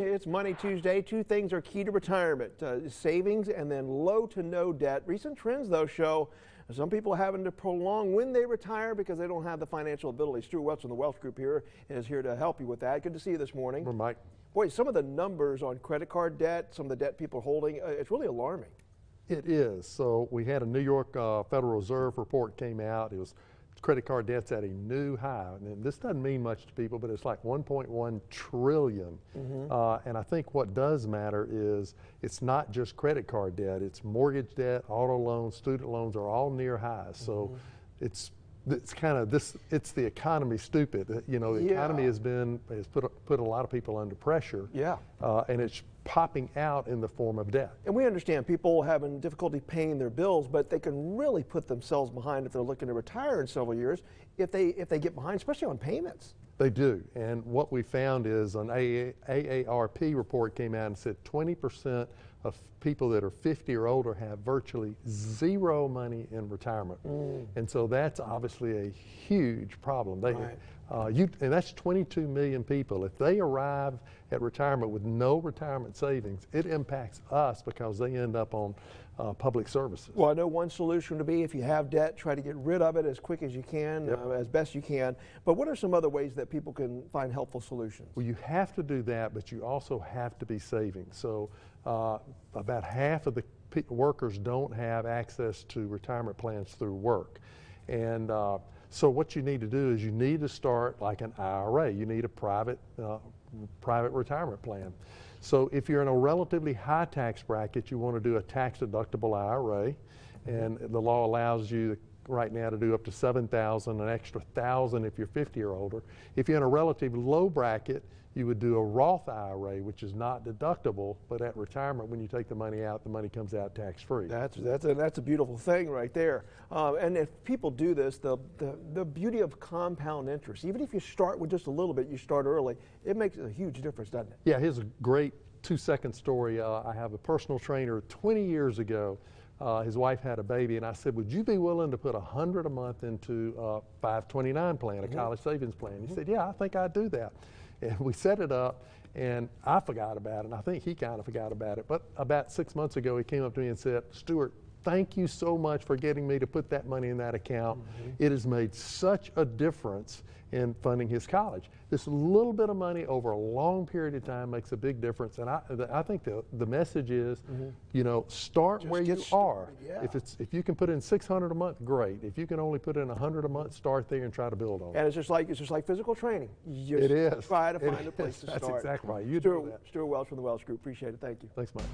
It's Money Tuesday. Two things are key to retirement, savings and then low to no debt. Recent trends, though, show some people having to prolong when they retire because they don't have the financial ability. Stuart Welch from the Welch Group here is here to help you with that. Good to see you this morning. Well, Mike. Boy, some of the numbers on credit card debt, some of the debt people are holding, it's really alarming. It is. So we had a New York Federal Reserve report came out. It was credit card debt's at a new high. And this doesn't mean much to people, but it's like 1.1 trillion. And I think what does matter is it's not just credit card debt. It's mortgage debt, auto loans, student loans are all near highs. So it's kind of this. It's the economy stupid. You know, the economy has put a lot of people under pressure. And it's popping out in the form of debt. And we understand people having difficulty paying their bills, but they can really put themselves behind if they're looking to retire in several years if they get behind, especially on payments. They do. And what we found is an AARP report came out and said 20% of people that are 50 or older have virtually zero money in retirement. And so that's obviously a huge problem. And that's 22 million people. If they arrive at retirement with no retirement savings, it impacts us because they end up on public services. Well, I know one solution to be if you have debt, try to get rid of it as quick as you can, as best you can. But what are some other ways that people can find helpful solutions? Well, you have to do that, but you also have to be saving. So about half of the workers don't have access to retirement plans through work. And so what you need to do is you need to start like an IRA. You need a private retirement plan. So if you're in a relatively high tax bracket, you want to do a tax deductible IRA, and the law allows you right now to do up to $7,000, an extra $1,000 if you're 50 or older. If you're in a relatively low bracket, you would do a Roth IRA, which is not deductible, but at retirement, when you take the money out, the money comes out tax-free. That's a beautiful thing right there. And if people do this, the beauty of compound interest, even if you start with just a little bit, you start early, it makes a huge difference, doesn't it? Yeah, here's a great 2-second story. I have a personal trainer 20 years ago. His wife had a baby, and I said, would you be willing to put $100 a month into a 529 plan, a college savings plan? He said, yeah, I think I'd do that. And we set it up, and I forgot about it, and I think he kind of forgot about it. But about 6 months ago, he came up to me and said, Stuart, thank you so much for getting me to put that money in that account. It has made such a difference in funding his college. This little bit of money over a long period of time makes a big difference. And I think the message is, you know, start where you are. If you can put in $600 a month, great. If you can only put in $100 a month, start there and try to build on it. And it's just like physical training. You just it is. Try to find a place to That's start. exactly right. You Stuart Welch from the Welch Group. Appreciate it. Thank you. Thanks, Mike.